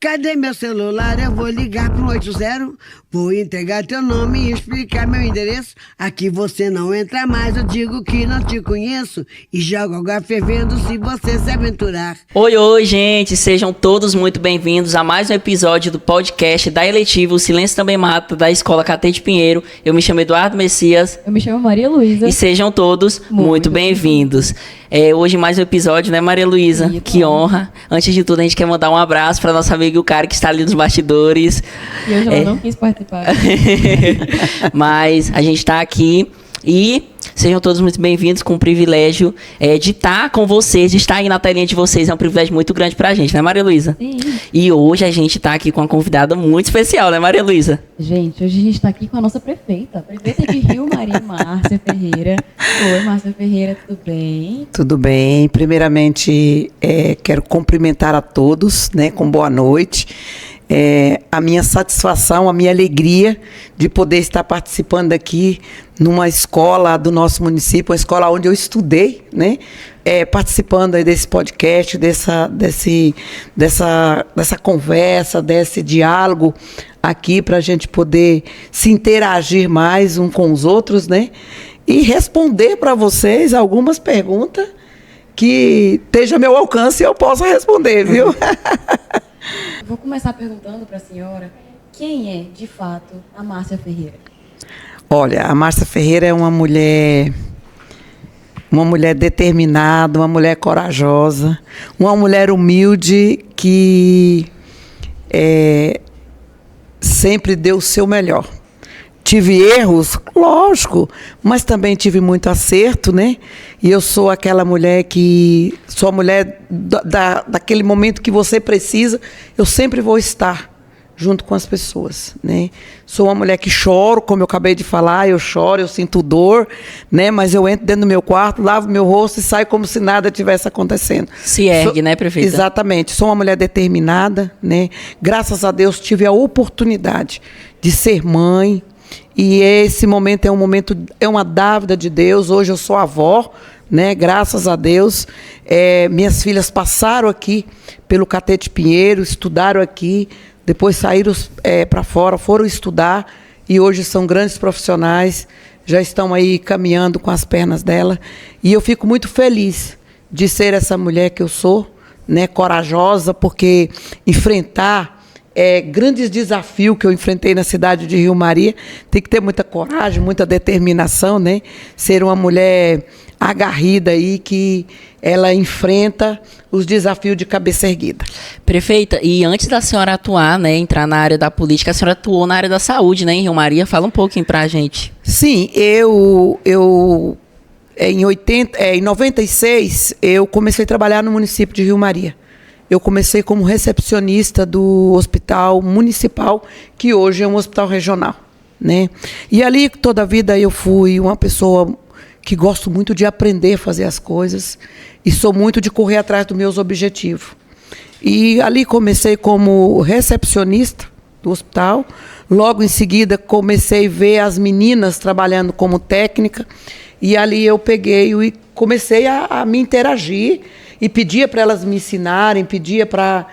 Cadê meu celular? Eu vou ligar pro 80. Vou entregar teu nome e explicar meu endereço. Aqui você não entra mais, eu digo que não te conheço. E jogo água fervendo se você se aventurar. Oi, gente, sejam todos muito bem-vindos a mais um episódio do podcast da Eletiva O Silêncio Também Mata, da Escola Catete Pinheiro. Eu me chamo Eduardo Messias. Eu me chamo Maria Luísa. E sejam todos muito bem-vindos. Hoje mais um episódio, né, Maria Luísa? Que honra. Antes de tudo, a gente quer mandar um abraço para nossa amiga o cara que está ali nos bastidores. E hoje ela não quis participar. Mas a gente está aqui e sejam todos muito bem-vindos, com o privilégio de estar com vocês, de estar aí na telinha de vocês. É um privilégio muito grande pra gente, né, Maria Luísa? Sim. E hoje a gente tá aqui com uma convidada muito especial, né, Maria Luísa? Gente, hoje a gente tá aqui com a nossa prefeita de Rio Maria, Márcia Ferreira. Oi, Márcia Ferreira, tudo bem? Tudo bem. Primeiramente, quero cumprimentar a todos, né, com boa noite. A minha satisfação, a minha alegria de poder estar participando aqui numa escola do nosso município, uma escola onde eu estudei, né? Participando aí desse podcast, dessa conversa, desse diálogo aqui para a gente poder se interagir mais um com os outros, né? E responder para vocês algumas perguntas que esteja a meu alcance e eu possa responder, viu? Vou começar perguntando para a senhora quem é, de fato, a Márcia Ferreira. Olha, a Márcia Ferreira é uma mulher determinada, uma mulher corajosa, uma mulher humilde que sempre deu o seu melhor. Tive erros, lógico, mas também tive muito acerto, né? E eu sou aquela mulher que... Sou a mulher daquele momento que você precisa, eu sempre vou estar junto com as pessoas, né? Sou uma mulher que choro, como eu acabei de falar, eu choro, eu sinto dor, né? Mas eu entro dentro do meu quarto, lavo meu rosto e saio como se nada tivesse acontecendo. Se ergue, né, prefeita? Exatamente. Sou uma mulher determinada, né? Graças a Deus tive a oportunidade de ser mãe, e esse momento é uma dávida de Deus. Hoje eu sou avó, né? Graças a Deus. Minhas filhas passaram aqui pelo Catete Pinheiro, estudaram aqui, depois saíram para fora, foram estudar e hoje são grandes profissionais, já estão aí caminhando com as pernas dela. E eu fico muito feliz de ser essa mulher que eu sou, né? Corajosa, porque enfrentar grandes desafios que eu enfrentei na cidade de Rio Maria, tem que ter muita coragem, muita determinação, né? Ser uma mulher aguerrida aí, que ela enfrenta os desafios de cabeça erguida. Prefeita, e antes da senhora atuar, né, entrar na área da política, a senhora atuou na área da saúde, né, em Rio Maria? Fala um pouquinho pra gente. Sim, eu em 96, eu comecei a trabalhar no município de Rio Maria. Eu comecei como recepcionista do hospital municipal, que hoje é um hospital regional, né? E ali, toda a vida, eu fui uma pessoa que gosto muito de aprender a fazer as coisas e sou muito de correr atrás dos meus objetivos. E ali comecei como recepcionista do hospital. Logo em seguida, comecei a ver as meninas trabalhando como técnica. E ali eu peguei e comecei a me interagir e pedia para elas me ensinarem, pedia para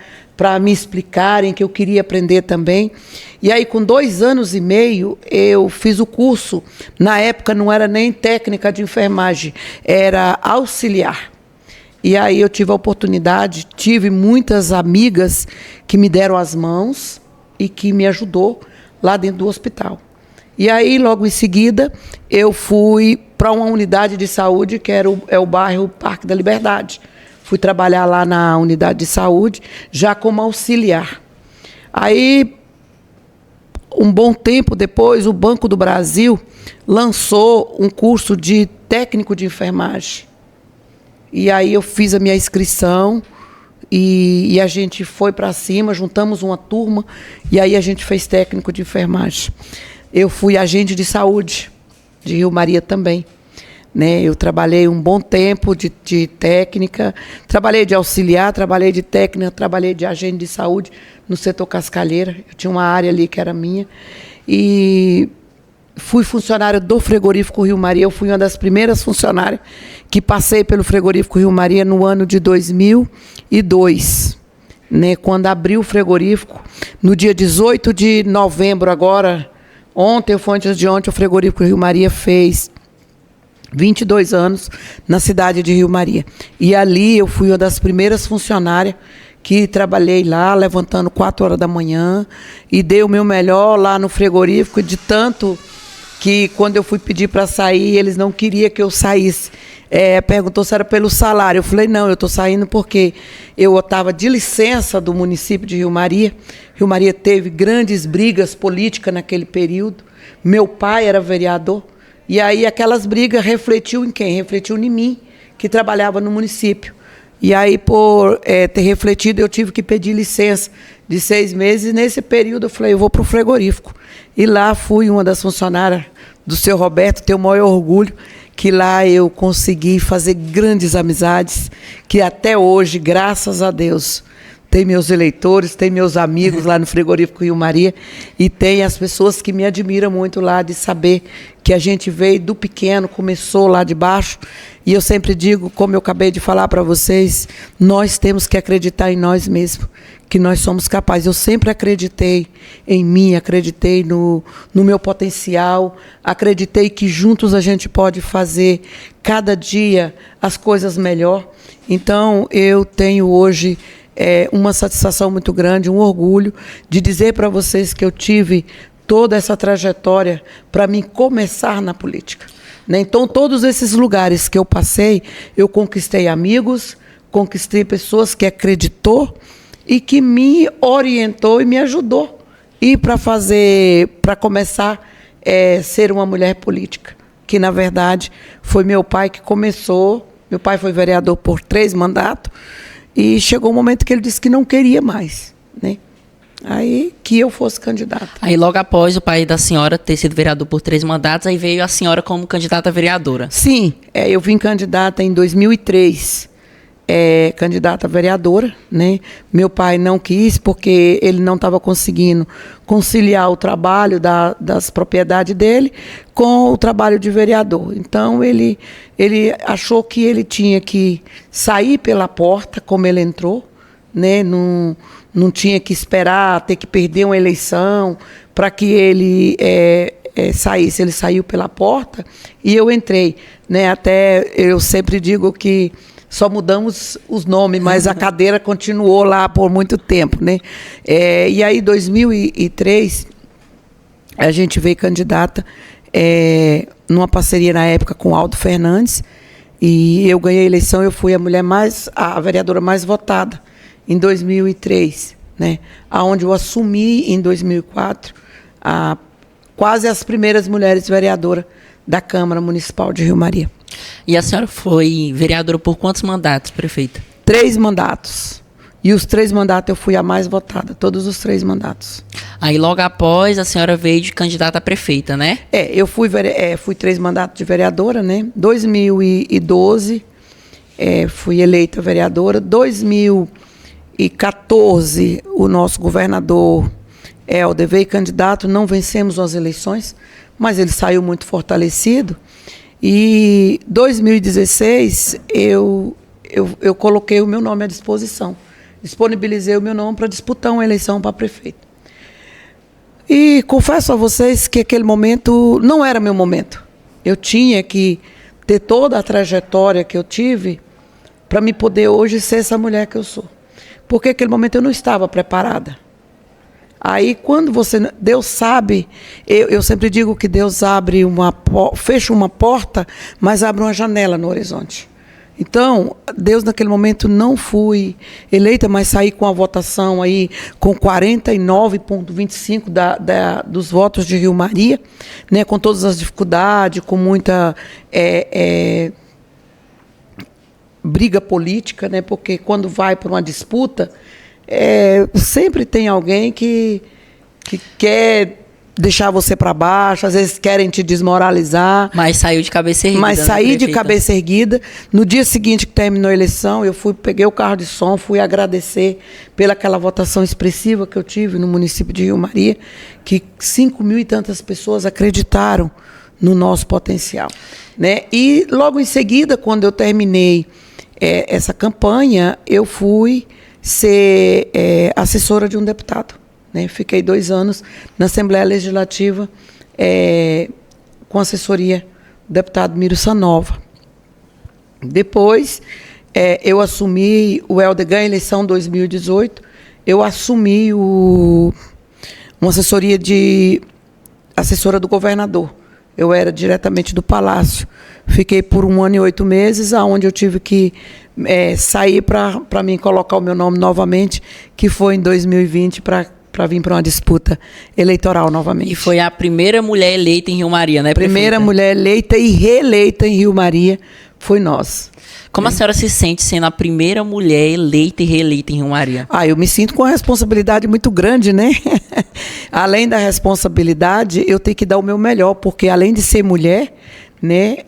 me explicarem, que eu queria aprender também. E aí, com 2 anos e meio, eu fiz o curso. Na época, não era nem técnica de enfermagem, era auxiliar. E aí eu tive a oportunidade, tive muitas amigas que me deram as mãos e que me ajudou lá dentro do hospital. E aí, logo em seguida, eu fui para uma unidade de saúde, que é o bairro Parque da Liberdade. Fui trabalhar lá na unidade de saúde, já como auxiliar. Aí, um bom tempo depois, o Banco do Brasil lançou um curso de técnico de enfermagem. E aí eu fiz a minha inscrição e a gente foi para cima, juntamos uma turma e aí a gente fez técnico de enfermagem. Eu fui agente de saúde de Rio Maria também, né? Eu trabalhei um bom tempo de técnica, trabalhei de auxiliar, trabalhei de técnica, trabalhei de agente de saúde no setor Cascalheira. Eu tinha uma área ali que era minha. E fui funcionária do frigorífico Rio Maria. Eu fui uma das primeiras funcionárias que passei pelo frigorífico Rio Maria no ano de 2002. né, quando abriu o frigorífico, no dia 18 de novembro, agora, ontem, foi antes de ontem, o frigorífico Rio Maria fez 22 anos na cidade de Rio Maria. E ali eu fui uma das primeiras funcionárias que trabalhei lá, levantando 4 horas da manhã, e dei o meu melhor lá no frigorífico, de tanto que quando eu fui pedir para sair, eles não queriam que eu saísse. Perguntou se era pelo salário. Eu falei, não, eu estou saindo porque eu estava de licença do município de Rio Maria. Rio Maria teve grandes brigas políticas naquele período. Meu pai era vereador. E aí aquelas brigas refletiu em quem? Refletiu em mim, que trabalhava no município. E aí, por ter refletido, eu tive que pedir licença de 6 meses. E nesse período eu falei, eu vou para o frigorífico. E lá fui uma das funcionárias do seu Roberto, tenho o maior orgulho que lá eu consegui fazer grandes amizades, que até hoje, graças a Deus, tem meus eleitores, tem meus amigos lá no frigorífico Rio Maria, e tem as pessoas que me admiram muito lá, de saber que a gente veio do pequeno, começou lá de baixo. E eu sempre digo, como eu acabei de falar para vocês, nós temos que acreditar em nós mesmos, que nós somos capazes. Eu sempre acreditei em mim, acreditei no meu potencial, acreditei que juntos a gente pode fazer cada dia as coisas melhor. Então, eu tenho hoje uma satisfação muito grande, um orgulho de dizer para vocês que eu tive toda essa trajetória para mim começar na política. Então, todos esses lugares que eu passei, eu conquistei amigos, conquistei pessoas que acreditou e que me orientou e me ajudou para começar a ser uma mulher política, que na verdade foi meu pai que começou. Meu pai foi vereador por 3 mandatos e chegou um momento que ele disse que não queria mais, né? Aí que eu fosse candidata. Aí logo após o pai da senhora ter sido vereador por 3 mandatos, aí veio a senhora como candidata a vereadora. Sim, eu vim candidata em 2003, candidata a vereadora, né? Meu pai não quis porque ele não estava conseguindo conciliar o trabalho das propriedades dele com o trabalho de vereador. Então ele achou que ele tinha que sair pela porta como ele entrou, né? Não tinha que esperar, ter que perder uma eleição para que ele saísse. Ele saiu pela porta e eu entrei, né? Até eu sempre digo que só mudamos os nomes, mas a cadeira continuou lá por muito tempo, né? E aí, em 2003, a gente veio candidata numa parceria na época com Aldo Fernandes, e eu ganhei a eleição. Eu fui a vereadora mais votada em 2003, né? Aonde eu assumi em 2004 quase as primeiras mulheres vereadoras da Câmara Municipal de Rio Maria. E a senhora foi vereadora por quantos mandatos, prefeita? 3 mandatos. E os 3 mandatos eu fui a mais votada, todos os 3 mandatos. Aí logo após a senhora veio de candidata a prefeita, né? Eu fui 3 mandatos de vereadora, né? 2012 fui eleita vereadora. 2014 o nosso governador Helder veio candidato, não vencemos as eleições, mas ele saiu muito fortalecido. E 2016 eu coloquei o meu nome à disposição, disponibilizei o meu nome para disputar uma eleição para prefeito. E confesso a vocês que aquele momento não era meu momento. Eu tinha que ter toda a trajetória que eu tive para me poder hoje ser essa mulher que eu sou. Porque aquele momento eu não estava preparada. Aí, quando Deus sabe, eu sempre digo que Deus fecha uma porta, mas abre uma janela no horizonte. Então, Deus naquele momento não fui eleita, mas saí com a votação aí com 49,25 dos votos de Rio Maria, né, com todas as dificuldades, com muita briga política, né, porque quando vai para uma disputa, sempre tem alguém que quer deixar você para baixo, às vezes querem te desmoralizar. Mas saiu de cabeça erguida. Mas saí de cabeça erguida. No dia seguinte que terminou a eleição, eu peguei o carro de som, fui agradecer pelaquela votação expressiva que eu tive no município de Rio Maria, que 5.000 e tantas pessoas acreditaram no nosso potencial, né? E logo em seguida, quando eu terminei essa campanha, eu fui ser assessora de um deputado, né? Fiquei 2 anos na Assembleia Legislativa com assessoria do deputado Miro Sanova. Depois, eu assumi o Helder ganha a eleição 2018, eu assumi uma assessoria de assessora do governador. Eu era diretamente do Palácio. Fiquei por 1 ano e 8 meses, onde eu tive que sair para mim colocar o meu nome novamente, que foi em 2020 para vir para uma disputa eleitoral novamente. E foi a primeira mulher eleita em Rio Maria, né, prefeita? Primeira mulher eleita e reeleita em Rio Maria foi nós. Como a senhora se sente sendo a primeira mulher eleita e reeleita em Rio Maria? Eu me sinto com uma responsabilidade muito grande, né? Além da responsabilidade, eu tenho que dar o meu melhor, porque além de ser mulher, né,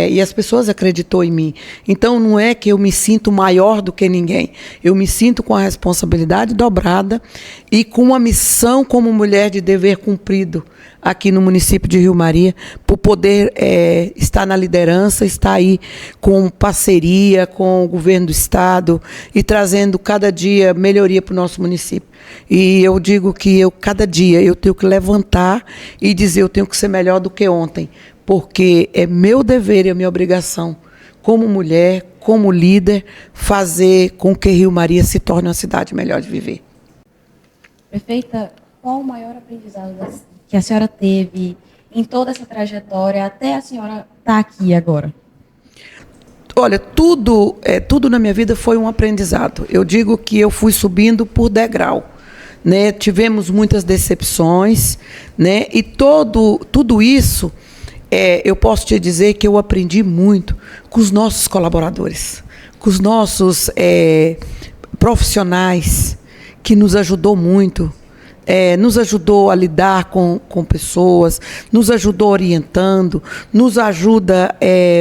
e as pessoas acreditou em mim. Então, não é que eu me sinto maior do que ninguém. Eu me sinto com a responsabilidade dobrada e com uma missão como mulher de dever cumprido aqui no município de Rio Maria, por poder estar na liderança, estar aí com parceria com o governo do estado e trazendo cada dia melhoria para o nosso município. E eu digo que cada dia eu tenho que levantar e dizer eu tenho que ser melhor do que ontem, porque é meu dever e a minha obrigação, como mulher, como líder, fazer com que Rio Maria se torne uma cidade melhor de viver. Prefeita, qual o maior aprendizado que a senhora teve em toda essa trajetória até a senhora estar aqui agora? Olha, tudo na minha vida foi um aprendizado. Eu digo que eu fui subindo por degrau, né? Tivemos muitas decepções, né? E tudo isso, eu posso te dizer que eu aprendi muito com os nossos colaboradores, com os nossos profissionais, que nos ajudou muito. Nos ajudou a lidar com pessoas, nos ajudou orientando, nos ajuda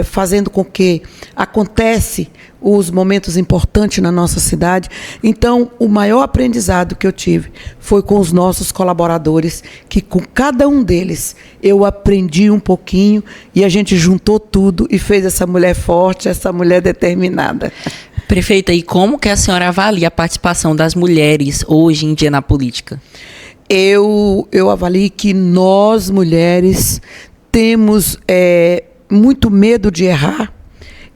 fazendo com que acontece os momentos importantes na nossa cidade. Então, o maior aprendizado que eu tive foi com os nossos colaboradores, que com cada um deles eu aprendi um pouquinho e a gente juntou tudo e fez essa mulher forte, essa mulher determinada. Prefeita, e como que a senhora avalia a participação das mulheres hoje em dia na política? Eu avalio que nós, mulheres, temos muito medo de errar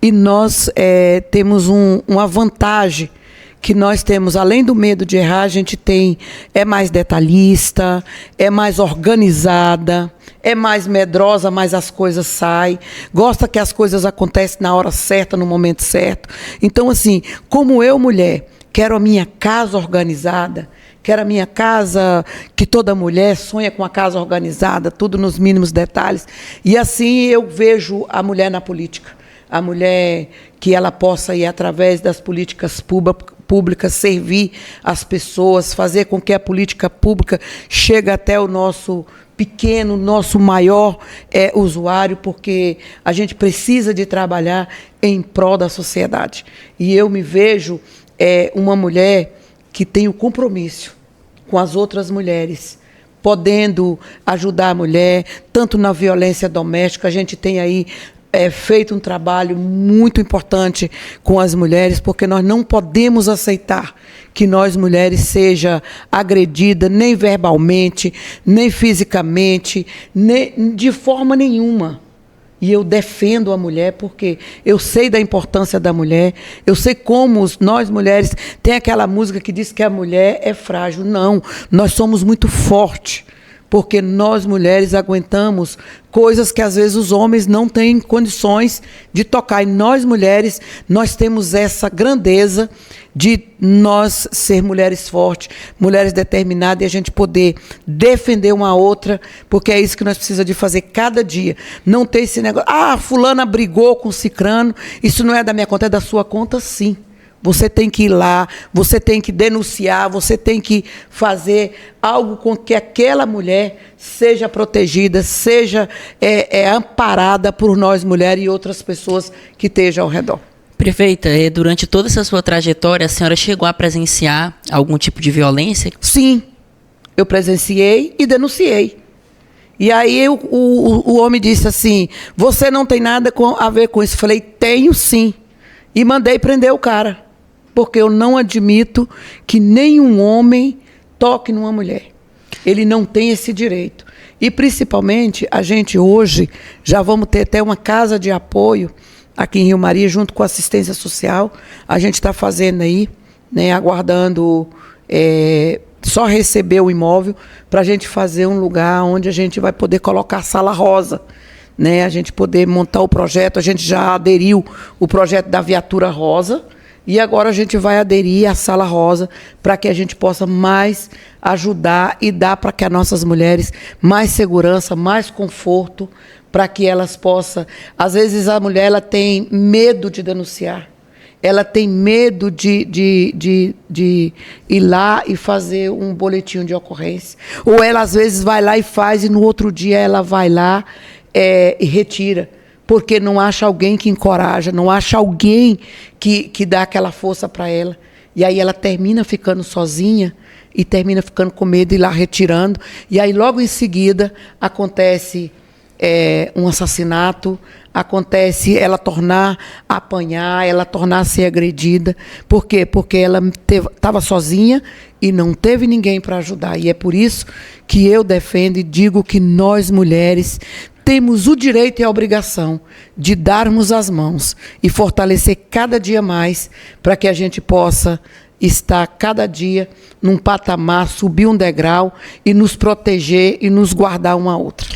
e nós temos uma vantagem que nós temos, além do medo de errar, a gente é mais detalhista, é mais organizada, é mais medrosa, mas as coisas saem, gosta que as coisas acontecem na hora certa, no momento certo. Então, assim, como eu, mulher, quero a minha casa organizada, quero a minha casa, que toda mulher sonha com a casa organizada, tudo nos mínimos detalhes. E assim eu vejo a mulher na política. A mulher que ela possa ir através das políticas públicas, servir as pessoas, fazer com que a política pública chegue até o nosso pequeno, nosso maior usuário, porque a gente precisa de trabalhar em prol da sociedade. E eu me vejo uma mulher que tem o compromisso com as outras mulheres, podendo ajudar a mulher, tanto na violência doméstica. A gente tem aí feito um trabalho muito importante com as mulheres, porque nós não podemos aceitar que nós, mulheres, seja agredida nem verbalmente, nem fisicamente, nem de forma nenhuma. E eu defendo a mulher porque eu sei da importância da mulher, eu sei como nós mulheres, tem aquela música que diz que a mulher é frágil. Não, nós somos muito fortes, porque nós mulheres aguentamos coisas que às vezes os homens não têm condições de tocar. E nós mulheres, nós temos essa grandeza de nós ser mulheres fortes, mulheres determinadas, e a gente poder defender uma outra, porque é isso que nós precisamos de fazer cada dia. Não ter esse negócio, fulana brigou com cicrano, isso não é da minha conta, é da sua conta, sim. Você tem que ir lá, você tem que denunciar, você tem que fazer algo com que aquela mulher seja protegida, seja amparada por nós mulheres e outras pessoas que estejam ao redor. Prefeita, durante toda essa sua trajetória, a senhora chegou a presenciar algum tipo de violência? Sim, eu presenciei e denunciei. E aí o homem disse assim, você não tem nada a ver com isso. Eu falei, tenho sim. E mandei prender o cara. porque eu não admito que nenhum homem toque numa mulher. Ele não tem esse direito. E, principalmente, a gente hoje já vamos ter até uma casa de apoio aqui em Rio Maria, junto com a assistência social. A gente está fazendo aí, né, aguardando só receber o imóvel para a gente fazer um lugar onde a gente vai poder colocar a sala rosa, né, a gente poder montar o projeto. A gente já aderiu o projeto da viatura rosa e agora a gente vai aderir à sala rosa para que a gente possa mais ajudar e dar para que as nossas mulheres mais segurança, mais conforto, para que elas possam... Às vezes a mulher ela tem medo de denunciar, ela tem medo de ir lá e fazer um boletim de ocorrência. Ou ela às vezes vai lá e faz e no outro dia ela vai lá e retira, porque não acha alguém que encoraja, não acha alguém que dá aquela força para ela. E aí ela termina ficando sozinha e termina ficando com medo de ir lá retirando. E aí logo em seguida acontece um assassinato, acontece ela tornar a apanhar, ela tornar a ser agredida. Por quê? Porque ela estava sozinha e não teve ninguém para ajudar. E é por isso que eu defendo e digo que nós mulheres temos o direito e a obrigação de darmos as mãos e fortalecer cada dia mais para que a gente possa estar cada dia num patamar, subir um degrau e nos proteger e nos guardar uma a outra.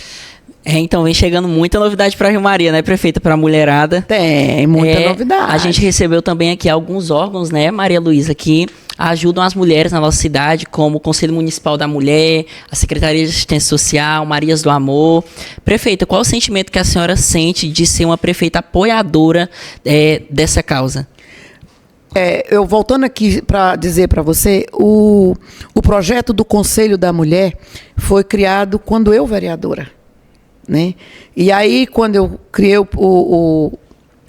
Então vem chegando muita novidade para Rio Maria, né, prefeita, para a mulherada. Tem muita novidade. A gente recebeu também aqui alguns órgãos, né, Maria Luísa, que ajudam as mulheres na nossa cidade, como o Conselho Municipal da Mulher, a Secretaria de Assistência Social, Marias do Amor. Prefeita, qual o sentimento que a senhora sente de ser uma prefeita apoiadora dessa causa? Eu voltando aqui para dizer para você, o projeto do Conselho da Mulher foi criado quando eu vereadora, né? E aí, quando eu criei o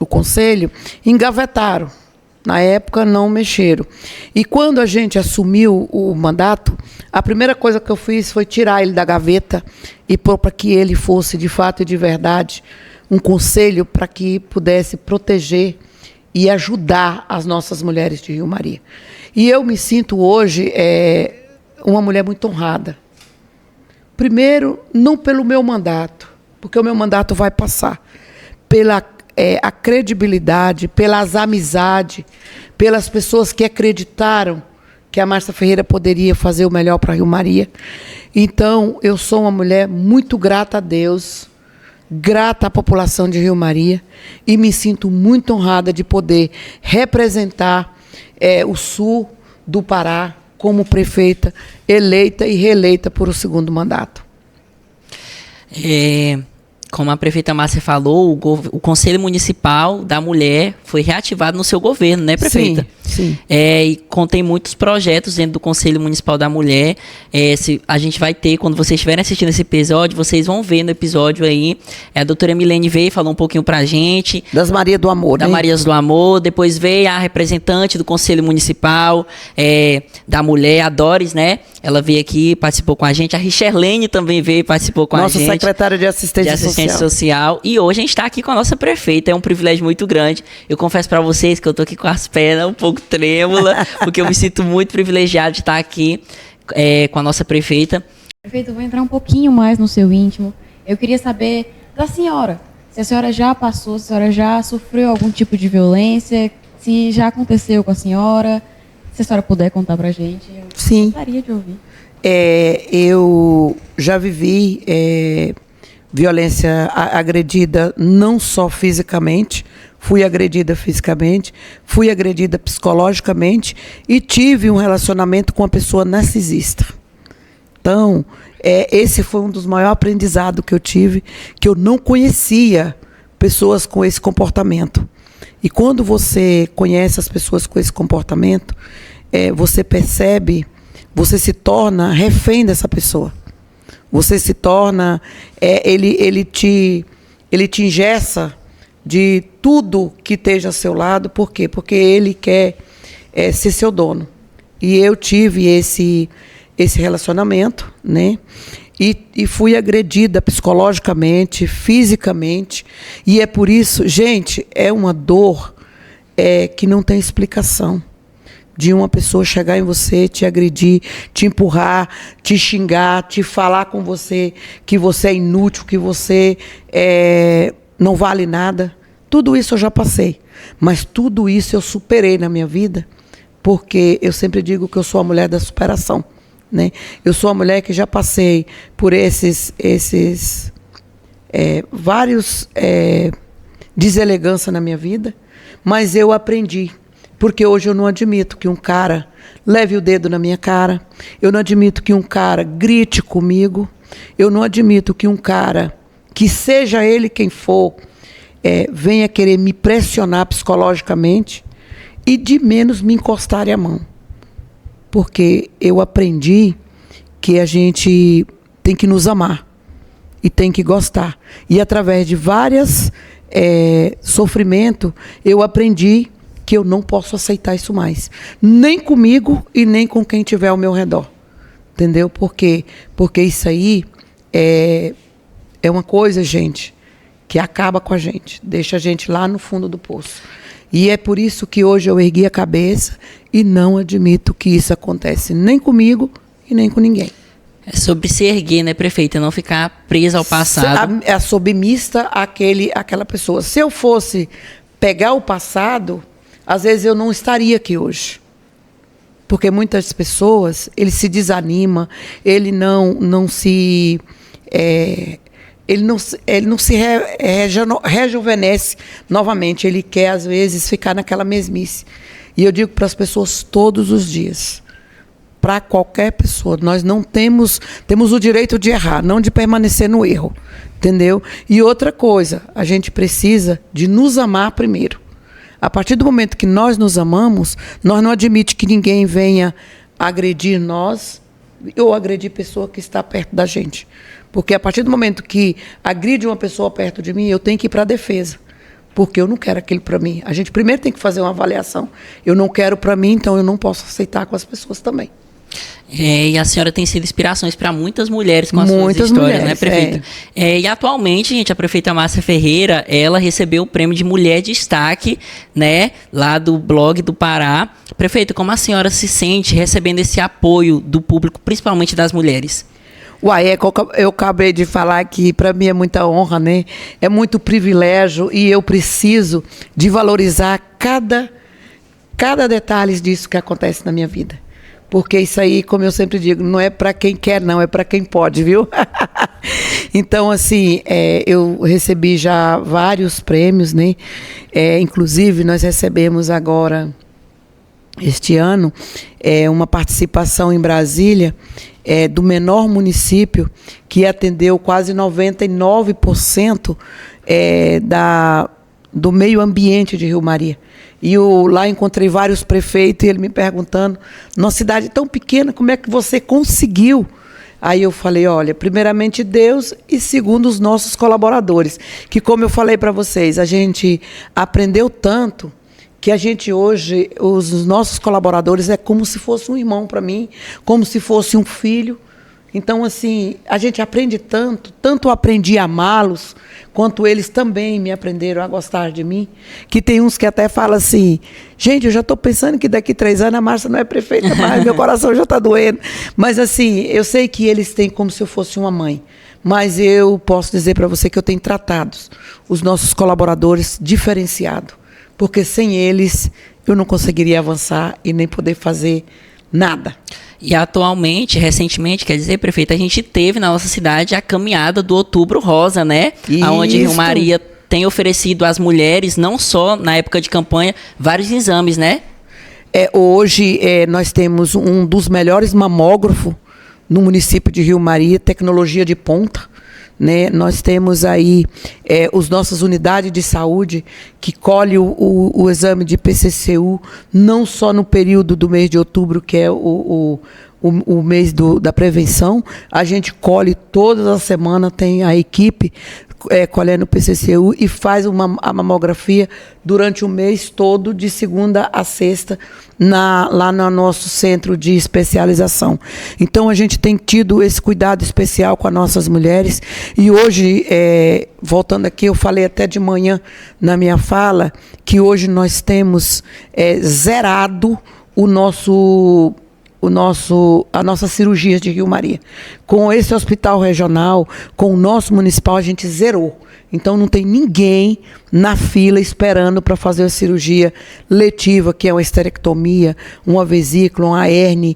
conselho, engavetaram. Na época, não mexeram. E quando a gente assumiu o mandato, a primeira coisa que eu fiz foi tirar ele da gaveta e pôr para que ele fosse, de fato e de verdade, um conselho para que pudesse proteger e ajudar as nossas mulheres de Rio Maria. E eu me sinto hoje uma mulher muito honrada. Primeiro, não pelo meu mandato, porque o meu mandato vai passar, pela a credibilidade, pelas amizades, pelas pessoas que acreditaram que a Márcia Ferreira poderia fazer o melhor para Rio Maria. Então, eu sou uma mulher muito grata a Deus, grata à população de Rio Maria e me sinto muito honrada de poder representar o sul do Pará como prefeita eleita e reeleita por o segundo mandato. Como a prefeita Márcia falou, o Conselho Municipal da Mulher foi reativado no seu governo, né, prefeita? Sim. E contém muitos projetos dentro do Conselho Municipal da Mulher. A gente vai ter, quando vocês estiverem assistindo esse episódio, vocês vão ver no episódio aí. A doutora Milene veio e falou um pouquinho pra gente. Das Marias do Amor, né? Da Marias do Amor. Depois veio a representante do Conselho Municipal da Mulher, a Doris, né? Ela veio aqui, participou com a gente. A Richerlene também veio e participou com a gente. Nossa secretária de Assistência Social. E hoje a gente está aqui com a nossa prefeita. É um privilégio muito grande. Eu confesso para vocês que eu tô aqui com as pernas um pouco trêmula, porque eu me sinto muito privilegiado de estar aqui com a nossa prefeita. Prefeito, eu vou entrar um pouquinho mais no seu íntimo. Eu queria saber da senhora, se a senhora já passou, se a senhora já sofreu algum tipo de violência, se já aconteceu com a senhora, se a senhora puder contar pra gente. Sim. Gostaria de ouvir. Eu já vivi violência agredida não só fisicamente, fui agredida fisicamente, fui agredida psicologicamente e tive um relacionamento com uma pessoa narcisista. Então, esse foi um dos maiores aprendizados que eu tive, que eu não conhecia pessoas com esse comportamento. E quando você conhece as pessoas com esse comportamento, você percebe, você se torna refém dessa pessoa. Você se torna, ele te engessa de tudo que esteja ao seu lado. Por quê? Porque ele quer ser seu dono. E eu tive esse relacionamento, né? E fui agredida psicologicamente, fisicamente. E é por isso, gente, é uma dor que não tem explicação. de uma pessoa chegar em você, te agredir, te empurrar, te xingar, te falar com você que você é inútil, que você não vale nada. Tudo isso eu já passei, mas tudo isso eu superei na minha vida, porque eu sempre digo que eu sou a mulher da superação, né? Eu sou a mulher que já passei por esses vários deselegância na minha vida, mas eu aprendi. Porque hoje eu não admito que um cara leve o dedo na minha cara, eu não admito que um cara grite comigo, eu não admito que um cara, que seja ele quem for, venha querer me pressionar psicologicamente e de menos me encostar a mão. Porque eu aprendi que a gente tem que nos amar e tem que gostar. E através de vários sofrimentos, eu aprendi que eu não posso aceitar isso mais. Nem comigo e nem com quem estiver ao meu redor. Entendeu? Porque isso aí é uma coisa, gente, que acaba com a gente. Deixa a gente lá no fundo do poço. E é por isso que hoje eu ergui a cabeça e não admito que isso acontece nem comigo e nem com ninguém. É sobre se erguer, né, prefeita? Não ficar presa ao passado. É submissa àquela pessoa. Se eu fosse pegar o passado, às vezes eu não estaria aqui hoje. Porque muitas pessoas, ele se desanima, ele não se rejuvenesce novamente. Ele quer, às vezes, ficar naquela mesmice. E eu digo para as pessoas todos os dias, para qualquer pessoa, nós não temos o direito de errar, não de permanecer no erro. Entendeu? E outra coisa, a gente precisa de nos amar primeiro. A partir do momento que nós nos amamos, nós não admitimos que ninguém venha agredir nós ou agredir pessoa que está perto da gente. Porque a partir do momento que agride uma pessoa perto de mim, eu tenho que ir para a defesa. Porque eu não quero aquilo para mim. A gente primeiro tem que fazer uma avaliação. Eu não quero para mim, então eu não posso aceitar com as pessoas também. E a senhora tem sido inspirações para muitas mulheres com as suas histórias, né, prefeita? E atualmente, gente, a prefeita Márcia Ferreira, ela recebeu o prêmio de Mulher Destaque, né, lá do blog do Pará. Prefeita, como a senhora se sente recebendo esse apoio do público, principalmente das mulheres? Eu acabei de falar que para mim é muita honra, né? É muito privilégio e eu preciso de valorizar cada detalhe disso que acontece na minha vida. Porque isso aí, como eu sempre digo, não é para quem quer, não, é para quem pode, viu? Então, assim, eu recebi já vários prêmios, né? Inclusive, nós recebemos agora, este ano, uma participação em Brasília, do menor município, que atendeu quase 99% do meio ambiente de Rio Maria. E lá encontrei vários prefeitos e ele me perguntando, numa cidade tão pequena, como é que você conseguiu? Aí eu falei, olha, primeiramente Deus e segundo os nossos colaboradores, que como eu falei para vocês, a gente aprendeu tanto que a gente hoje, os nossos colaboradores é como se fosse um irmão para mim, como se fosse um filho. Então, assim, a gente aprende tanto eu aprendi a amá-los, quanto eles também me aprenderam a gostar de mim, que tem uns que até falam assim, gente, eu já estou pensando que daqui 3 anos a Márcia não é prefeita mais, meu coração já está doendo. Mas, assim, eu sei que eles têm como se eu fosse uma mãe, mas eu posso dizer para você que eu tenho tratado os nossos colaboradores diferenciado, porque sem eles eu não conseguiria avançar e nem poder fazer nada. E atualmente, recentemente, quer dizer, prefeita, a gente teve na nossa cidade a caminhada do Outubro Rosa, né? Onde Rio Maria tem oferecido às mulheres, não só na época de campanha, vários exames, né? Hoje nós temos um dos melhores mamógrafos no município de Rio Maria, tecnologia de ponta. Né? Nós temos aí as nossas unidades de saúde que colhem o exame de PCCU, não só no período do mês de outubro, que é o mês da prevenção, a gente colhe todas as semanas, tem a equipe colhendo o PCCU e faz a mamografia durante o mês todo, de segunda a sexta, lá no nosso centro de especialização. Então, a gente tem tido esse cuidado especial com as nossas mulheres. E hoje, voltando aqui, eu falei até de manhã na minha fala, que hoje nós temos zerado a nossa cirurgia de Rio Maria. Com esse hospital regional, com o nosso municipal, a gente zerou. Então não tem ninguém na fila esperando para fazer a cirurgia letiva, que é uma esterectomia, uma vesícula, uma hérnia,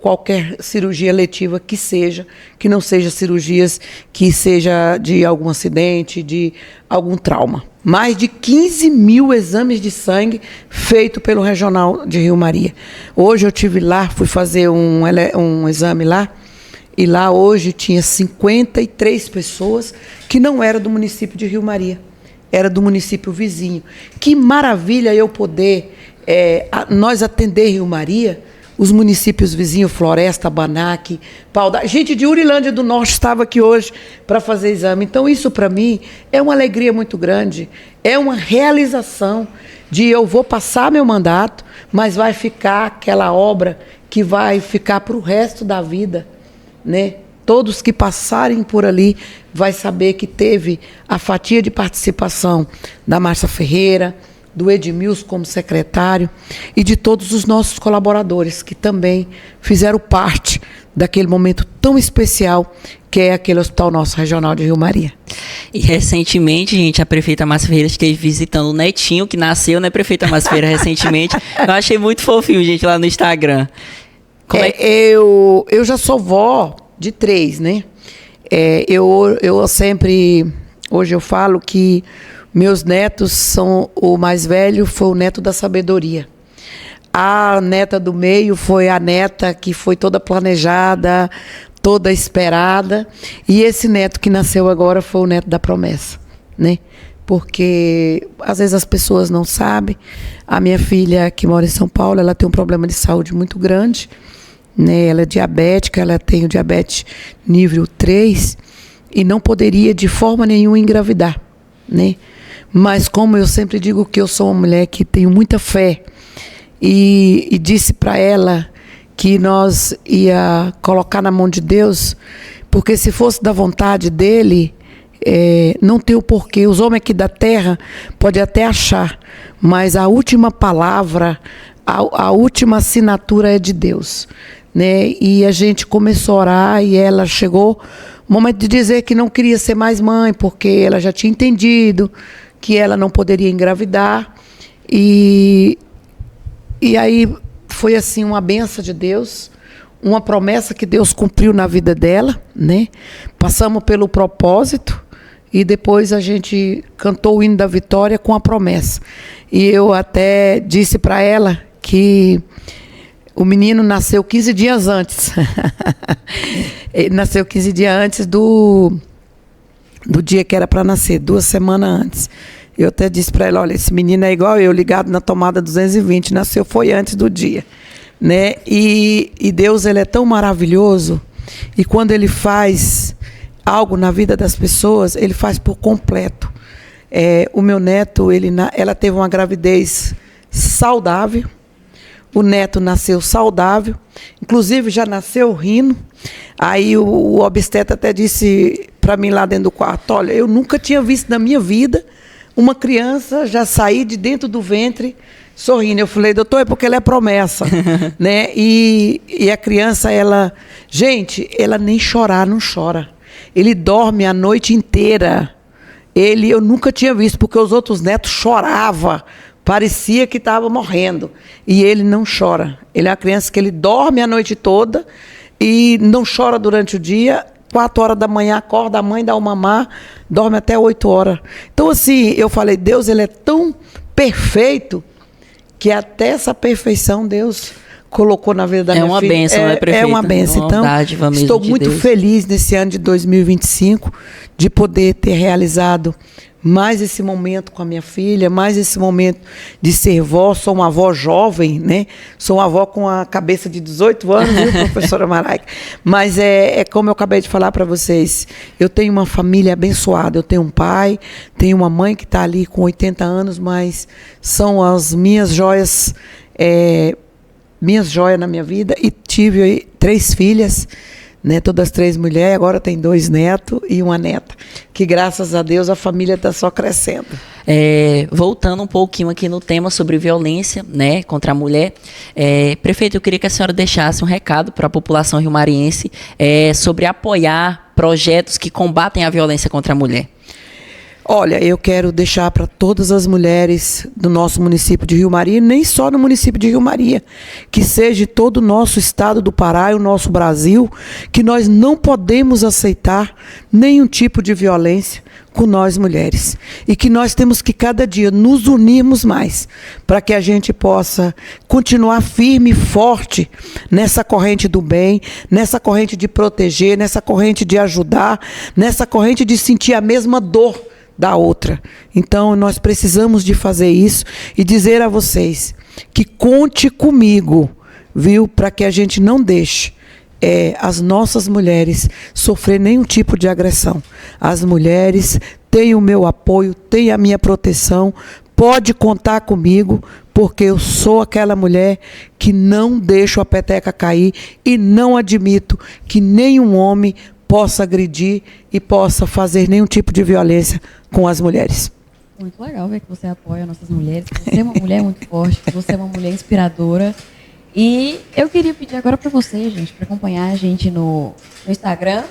qualquer cirurgia letiva que não seja cirurgias que seja de algum acidente, de algum trauma. Mais de 15 mil exames de sangue feitos pelo Regional de Rio Maria. Hoje eu estive lá, fui fazer um exame lá, e lá hoje tinha 53 pessoas que não eram do município de Rio Maria, era do município vizinho. Que maravilha eu poder, nós atender Rio Maria, os municípios vizinhos, Floresta, Banac, gente de Urilândia do Norte estava aqui hoje para fazer exame. Então isso para mim é uma alegria muito grande, é uma realização de eu vou passar meu mandato, mas vai ficar aquela obra que vai ficar para o resto da vida, né? Todos que passarem por ali vai saber que teve a fatia de participação da Márcia Ferreira, do Edmilson como secretário e de todos os nossos colaboradores que também fizeram parte daquele momento tão especial que é aquele Hospital Nosso Regional de Rio Maria. E recentemente, gente, a prefeita Márcia Ferreira esteve visitando o netinho que nasceu, né, prefeita Márcia Ferreira, recentemente. Eu achei muito fofinho, gente, lá no Instagram. Eu já sou vó de 3, né? Eu sempre, hoje eu falo que meus netos são, o mais velho foi o neto da sabedoria. A neta do meio foi a neta que foi toda planejada, toda esperada. E esse neto que nasceu agora foi o neto da promessa, né? Porque às vezes as pessoas não sabem. A minha filha, que mora em São Paulo, ela tem um problema de saúde muito grande, né? Ela é diabética, ela tem o diabetes nível 3 e não poderia de forma nenhuma engravidar, né? Mas como eu sempre digo que eu sou uma mulher que tenho muita fé e disse para ela que nós ia colocar na mão de Deus, porque se fosse da vontade dele, não tem o porquê. Os homens aqui da terra podem até achar, mas a última palavra, a última assinatura é de Deus, né? E a gente começou a orar e ela chegou o momento de dizer que não queria ser mais mãe, porque ela já tinha entendido que ela não poderia engravidar. E aí foi assim uma bênção de Deus, uma promessa que Deus cumpriu na vida dela, né? Passamos pelo propósito e depois a gente cantou o hino da vitória com a promessa. E eu até disse para ela que o menino nasceu 15 dias antes. Ele nasceu 15 dias antes do dia que era para nascer, 2 semanas antes. Eu até disse para ela, olha, esse menino é igual eu, ligado na tomada 220, nasceu foi antes do dia, né? E Deus, ele é tão maravilhoso, e quando ele faz algo na vida das pessoas, ele faz por completo. O meu neto, ela teve uma gravidez saudável, o neto nasceu saudável, inclusive já nasceu rindo. Aí o obstetra até disse para mim lá dentro do quarto, olha, eu nunca tinha visto na minha vida uma criança já sair de dentro do ventre sorrindo. Eu falei, doutor, é porque ela é promessa, né? E a criança, gente, ela nem chorar, não chora. Ele dorme a noite inteira. Eu nunca tinha visto, porque os outros netos choravam, parecia que estava morrendo. E ele não chora. Ele é uma criança que ele dorme a noite toda e não chora durante o dia. 4 horas da manhã acorda, a mãe dá o mamar, dorme até 8 horas. Então, assim, eu falei, Deus, ele é tão perfeito que até essa perfeição Deus colocou na vida da minha filha. É uma bênção, né, prefeita? É uma bênção. Então, estou muito feliz nesse ano de 2025 de poder ter realizado mais esse momento com a minha filha, mais esse momento de ser vó. Sou uma avó jovem, né? Sou uma avó com a cabeça de 18 anos, viu, professora Maraica? Mas é como eu acabei de falar para vocês, eu tenho uma família abençoada, eu tenho um pai, tenho uma mãe que está ali com 80 anos, mas são as minhas joias, minhas joias na minha vida, e tive 3 filhas, né? Todas 3 mulheres, agora tem 2 netos e uma neta. Que graças a Deus a família está só crescendo. Voltando um pouquinho aqui no tema sobre violência, né, contra a mulher, prefeito, eu queria que a senhora deixasse um recado para a população riomariense sobre apoiar projetos que combatem a violência contra a mulher. Olha, eu quero deixar para todas as mulheres do nosso município de Rio Maria, nem só no município de Rio Maria, que seja todo o nosso estado do Pará e o nosso Brasil, que nós não podemos aceitar nenhum tipo de violência com nós mulheres. E que nós temos que cada dia nos unirmos mais, para que a gente possa continuar firme e forte nessa corrente do bem, nessa corrente de proteger, nessa corrente de ajudar, nessa corrente de sentir a mesma dor da outra. Então nós precisamos de fazer isso e dizer a vocês que conte comigo, viu, para que a gente não deixe as nossas mulheres sofrer nenhum tipo de agressão. As mulheres têm o meu apoio, têm a minha proteção, pode contar comigo, porque eu sou aquela mulher que não deixo a peteca cair e não admito que nenhum homem possa agredir e possa fazer nenhum tipo de violência com as mulheres. Muito legal ver que você apoia nossas mulheres, que você é uma mulher muito forte, que você é uma mulher inspiradora. E eu queria pedir agora para você, gente, para acompanhar a gente no Instagram,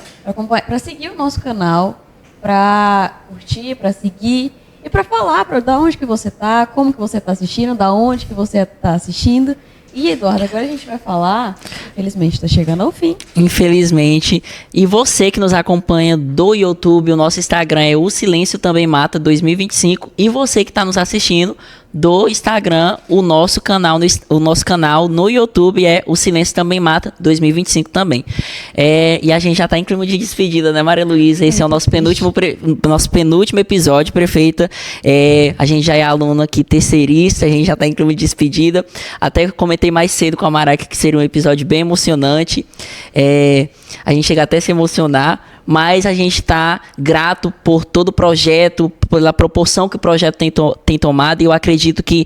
para seguir o nosso canal, para curtir, para seguir e para falar para da onde que você está, como que você está assistindo, da onde que você está assistindo. E, Eduardo, agora a gente vai falar, infelizmente está chegando ao fim. Infelizmente. E você que nos acompanha do YouTube, o nosso Instagram é O Silêncio Também Mata 2025. E você que está nos assistindo do Instagram, o nosso canal no YouTube é O Silêncio Também Mata 2025 também. E a gente já está em clima de despedida, né, Maria Luísa? Esse é o nosso penúltimo episódio, prefeita. A gente já é aluna aqui terceirista, a gente já está em clima de despedida. Até comentei mais cedo com a Maraca que seria um episódio bem emocionante. A gente chega até a se emocionar, mas a gente está grato por todo o projeto, pela proporção que o projeto tem tomado, e eu acredito que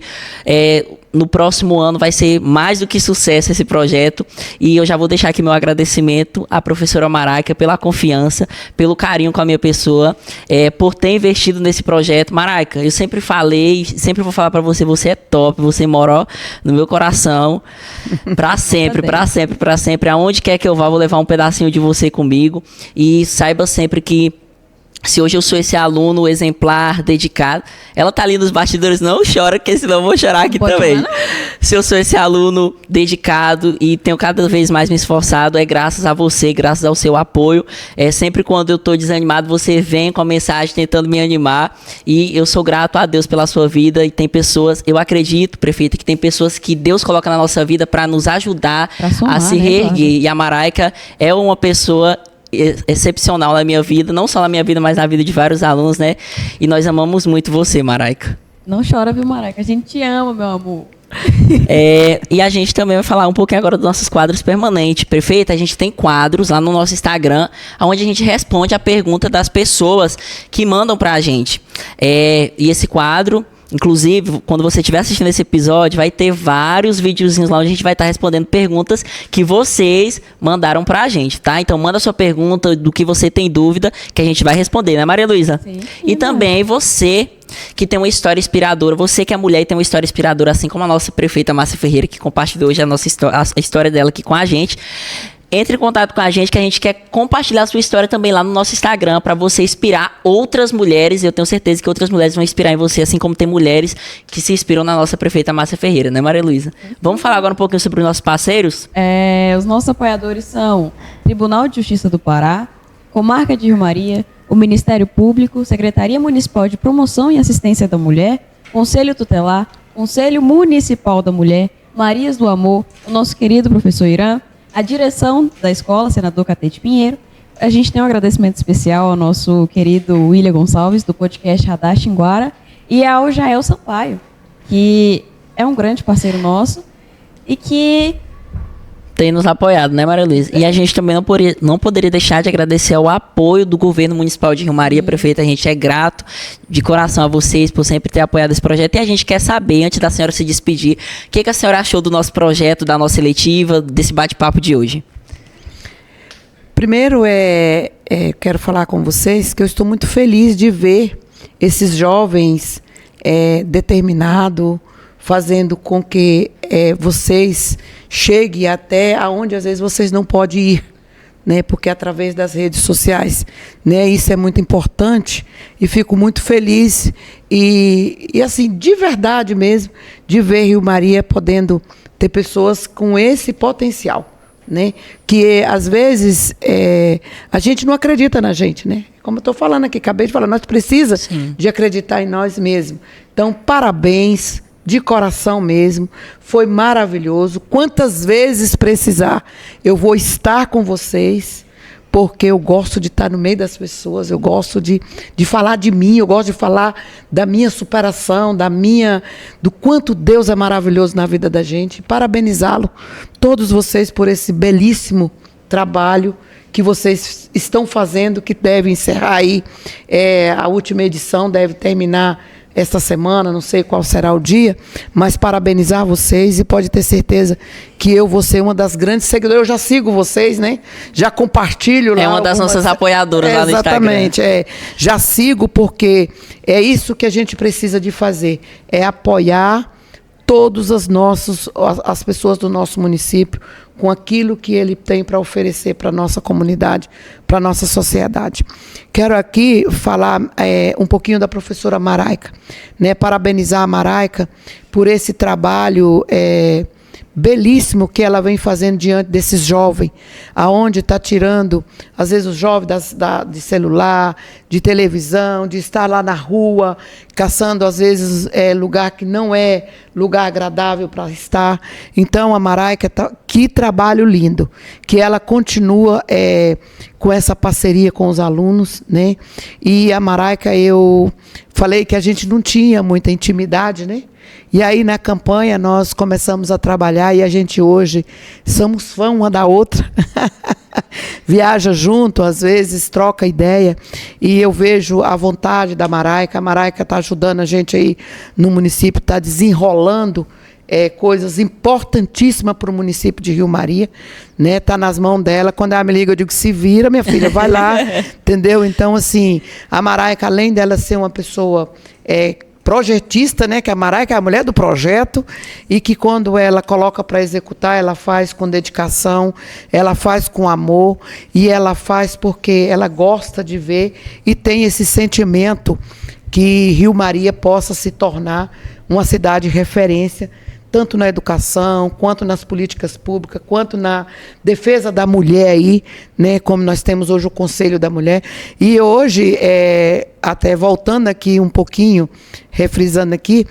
no próximo ano vai ser mais do que sucesso esse projeto. E eu já vou deixar aqui meu agradecimento à professora Maraca pela confiança, pelo carinho com a minha pessoa, por ter investido nesse projeto. Maraca, eu sempre falei, sempre vou falar para você, você é top, você mora no meu coração, para sempre, para sempre, para sempre. Aonde quer que eu vá, vou levar um pedacinho de você comigo. E saiba sempre que se hoje eu sou esse aluno exemplar, dedicado, ela tá ali nos bastidores, não chora, porque senão eu vou chorar aqui também. Se eu sou esse aluno dedicado e tenho cada vez mais me esforçado, é graças a você, graças ao seu apoio. Sempre quando eu tô desanimado, você vem com a mensagem tentando me animar, e eu sou grato a Deus pela sua vida. E tem pessoas, eu acredito, prefeita, que tem pessoas que Deus coloca na nossa vida para nos ajudar a se reerguer. E a Maraica é uma pessoa excepcional na minha vida, não só na minha vida, mas na vida de vários alunos, né? E nós amamos muito você, Maraica. Não chora, viu, Maraica? A gente te ama, meu amor. E a gente também vai falar um pouquinho agora dos nossos quadros permanentes. Prefeita, a gente tem quadros lá no nosso Instagram, onde a gente responde a pergunta das pessoas que mandam pra gente. E esse quadro, inclusive, quando você estiver assistindo esse episódio, vai ter vários videozinhos lá onde a gente vai estar respondendo perguntas que vocês mandaram pra gente, tá? Então manda sua pergunta, do que você tem dúvida, que a gente vai responder, né, Maria Luísa? Sim. E também você que tem uma história inspiradora, você que é mulher e tem uma história inspiradora, assim como a nossa prefeita Márcia Ferreira, que compartilhou hoje a história dela aqui com a gente. Entre em contato com a gente, que a gente quer compartilhar a sua história também lá no nosso Instagram, para você inspirar outras mulheres. Eu tenho certeza que outras mulheres vão inspirar em você, assim como tem mulheres que se inspiram na nossa prefeita Márcia Ferreira, né, Maria Luísa? Vamos falar agora um pouquinho sobre os nossos parceiros? Os nossos apoiadores são Tribunal de Justiça do Pará, Comarca de Rio Maria, o Ministério Público, Secretaria Municipal de Promoção e Assistência da Mulher, Conselho Tutelar, Conselho Municipal da Mulher, Marias do Amor, o nosso querido professor Irã, a direção da escola, senador Catete Pinheiro. A gente tem um agradecimento especial ao nosso querido William Gonçalves, do podcast Radar Xinguara, e ao Jael Sampaio, que é um grande parceiro nosso e que tem nos apoiado, né, Maria Luísa? E a gente também não poderia deixar de agradecer ao apoio do governo municipal de Rio Maria. Prefeita, a gente é grato de coração a vocês por sempre ter apoiado esse projeto. E a gente quer saber, antes da senhora se despedir, o que a senhora achou do nosso projeto, da nossa eletiva, desse bate-papo de hoje? Primeiro, quero falar com vocês que eu estou muito feliz de ver esses jovens determinados, fazendo com que vocês cheguem até aonde às vezes vocês não podem ir, né? Porque através das redes sociais, né? Isso é muito importante e fico muito feliz e assim, de verdade mesmo, de ver Rio Maria podendo ter pessoas com esse potencial, né? Que às vezes a gente não acredita na gente, né? Como eu estou falando aqui, acabei de falar, nós precisamos de acreditar em nós mesmos. Então, parabéns, de coração mesmo, foi maravilhoso. Quantas vezes precisar, eu vou estar com vocês, porque eu gosto de estar no meio das pessoas, eu gosto de falar de mim, eu gosto de falar da minha superação, do quanto Deus é maravilhoso na vida da gente. Parabenizá-lo, todos vocês, por esse belíssimo trabalho que vocês estão fazendo, que deve encerrar aí, a última edição deve terminar esta semana, não sei qual será o dia, mas parabenizar vocês e pode ter certeza que eu vou ser uma das grandes seguidoras. Eu já sigo vocês, né? Já compartilho lá. É uma das nossas apoiadoras lá no Instagram. Exatamente, já sigo porque é isso que a gente precisa de fazer, é apoiar todas as pessoas do nosso município com aquilo que ele tem para oferecer para a nossa comunidade, para a nossa sociedade. Quero aqui falar um pouquinho da professora Maraica, né? Parabenizar a Maraica por esse trabalho belíssimo que ela vem fazendo diante desses jovens, aonde está tirando, às vezes, os jovens de celular, de televisão, de estar lá na rua, caçando, às vezes, lugar que não é lugar agradável para estar. Então, a Maraica, que trabalho lindo, que ela continua com essa parceria com os alunos, né? E a Maraica, eu falei que a gente não tinha muita intimidade, né? E aí, na campanha, nós começamos a trabalhar e a gente hoje somos fã uma da outra. Viaja junto, às vezes, troca ideia. E eu vejo a vontade da Maraica. A Maraica está ajudando a gente aí no município, está desenrolando coisas importantíssimas para o município de Rio Maria, né? Tá nas mãos dela. Quando ela me liga, eu digo, se vira, minha filha, vai lá, entendeu? Então, assim, a Maraica, além dela ser uma pessoa projetista, né, que a Maraica é a mulher do projeto e que quando ela coloca para executar, ela faz com dedicação, ela faz com amor e ela faz porque ela gosta de ver e tem esse sentimento que Rio Maria possa se tornar uma cidade referência, tanto na educação, quanto nas políticas públicas, quanto na defesa da mulher aí, né, como nós temos hoje o Conselho da Mulher. E hoje, até voltando aqui um pouquinho, refrisando aqui,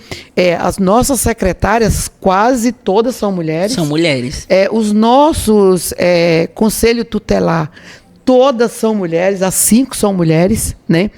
as nossas secretárias, quase todas são mulheres. São mulheres. Os nossos Conselho Tutelar, todas são mulheres, as 5 são mulheres, né?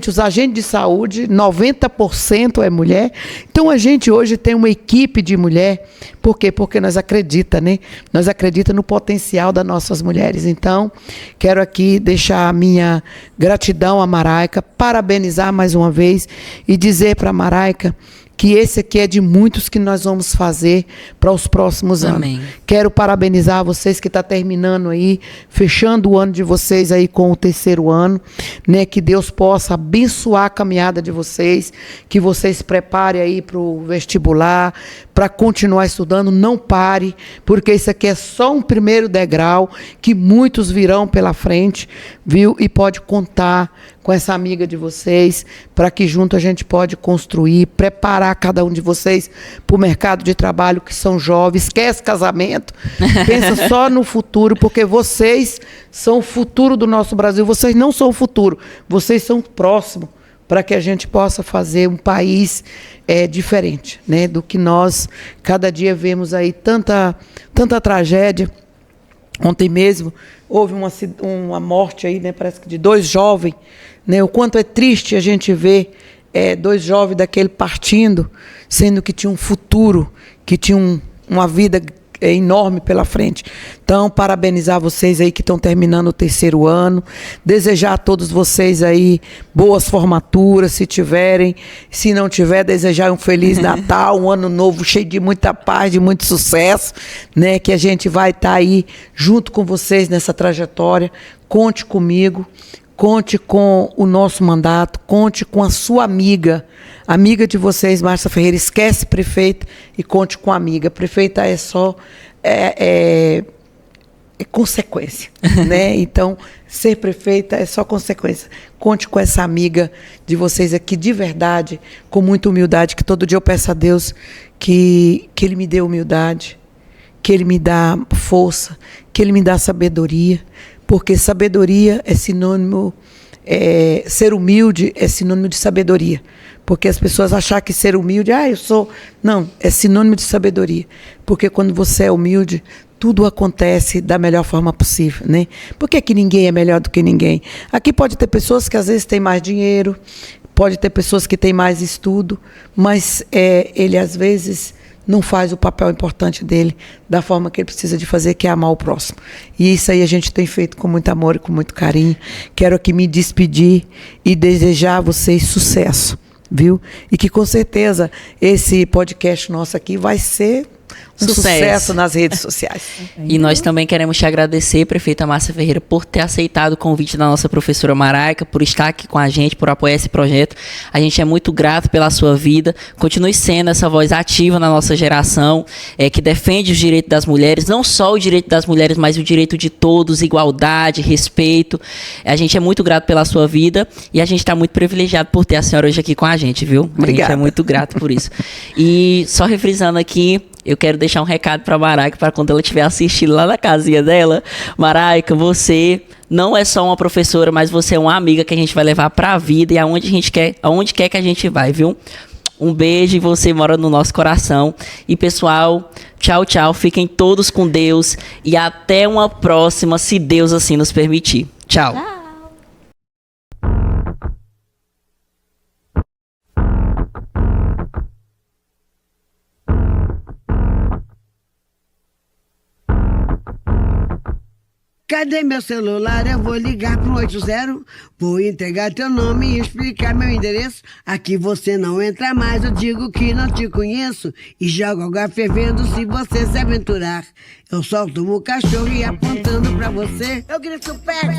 Os agentes de saúde, 90% é mulher. Então, a gente hoje tem uma equipe de mulher. Por quê? Porque nós acreditamos, né? Nós acreditamos no potencial das nossas mulheres. Então, quero aqui deixar a minha gratidão à Maraica, parabenizar mais uma vez e dizer para a Maraica que esse aqui é de muitos que nós vamos fazer para os próximos anos. Amém. Quero parabenizar vocês que estão terminando aí, fechando o ano de vocês aí com o 3º ano, né? Que Deus possa abençoar a caminhada de vocês, que vocês preparem aí para o vestibular, para continuar estudando, não pare, porque isso aqui é só um primeiro degrau, que muitos virão pela frente, viu? E pode contar com essa amiga de vocês, para que junto a gente pode construir, preparar cada um de vocês para o mercado de trabalho, que são jovens, esquece casamento, pensa só no futuro, porque vocês são o futuro do nosso Brasil, vocês não são o futuro, vocês são o próximo, para que a gente possa fazer um país diferente, né, do que nós cada dia vemos aí, tanta tragédia. Ontem mesmo houve uma morte aí, né, parece que de 2 jovens, né, o quanto é triste a gente ver 2 jovens daquele partindo, sendo que tinha um futuro, que tinha uma vida enorme pela frente. Então, parabenizar vocês aí que estão terminando o 3º ano, desejar a todos vocês aí boas formaturas, se tiverem, se não tiver, desejar um Feliz Natal, um ano novo cheio de muita paz, de muito sucesso, né? Que a gente vai estar aí junto com vocês nessa trajetória. Conte comigo. Conte com o nosso mandato, conte com a sua amiga de vocês, Márcia Ferreira. Esquece prefeita e conte com a amiga. Prefeita é só consequência, né? Então, ser prefeita é só consequência. Conte com essa amiga de vocês aqui, de verdade, com muita humildade, que todo dia eu peço a Deus que Ele me dê humildade, que Ele me dá força, que Ele me dá sabedoria, porque sabedoria é sinônimo, ser humilde é sinônimo de sabedoria. Porque as pessoas acham que ser humilde, eu sou... Não, é sinônimo de sabedoria. Porque quando você é humilde, tudo acontece da melhor forma possível, né? Por que ninguém é melhor do que ninguém? Aqui pode ter pessoas que às vezes têm mais dinheiro, pode ter pessoas que têm mais estudo, mas ele às vezes não faz o papel importante dele da forma que ele precisa de fazer, que é amar o próximo. E isso aí a gente tem feito com muito amor e com muito carinho. Quero aqui me despedir e desejar a vocês sucesso, viu? E que com certeza esse podcast nosso aqui vai ser um sucesso nas redes sociais. E nós também queremos te agradecer, prefeita Márcia Ferreira, por ter aceitado o convite da nossa professora Maraica, por estar aqui com a gente, por apoiar esse projeto. A gente é muito grato pela sua vida. Continue sendo essa voz ativa na nossa geração, que defende os direitos das mulheres, não só o direito das mulheres, mas o direito de todos, igualdade, respeito. A gente é muito grato pela sua vida e a gente está muito privilegiado por ter a senhora hoje aqui com a gente, viu? Obrigada. A gente é muito grato por isso. E só refrisando aqui, eu quero deixar um recado para a Maraica, para quando ela estiver assistindo lá na casinha dela. Maraica, você não é só uma professora, mas você é uma amiga que a gente vai levar para a vida e aonde quer que a gente vai, viu? Um beijo e você mora no nosso coração. E pessoal, tchau, tchau. Fiquem todos com Deus e até uma próxima, se Deus assim nos permitir. Tchau. Tchau. Cadê meu celular? Eu vou ligar pro 80. Vou entregar teu nome e explicar meu endereço. Aqui você não entra mais, eu digo que não te conheço. E jogo água fervendo se você se aventurar. Eu solto o cachorro e apontando pra você, eu grito pega.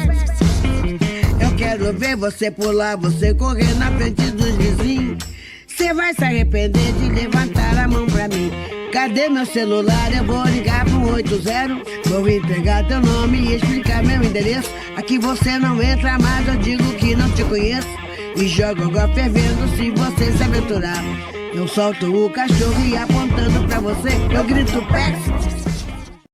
Eu quero ver você pular, você correr na frente dos vizinhos. Você vai se arrepender de levantar a mão pra mim. Cadê meu celular? Eu vou ligar pro 80. Vou entregar teu nome e explicar meu endereço. Aqui você não entra mais, eu digo que não te conheço. E jogo água fervendo se você se aventurar. Eu solto o cachorro e apontando pra você, eu grito pega.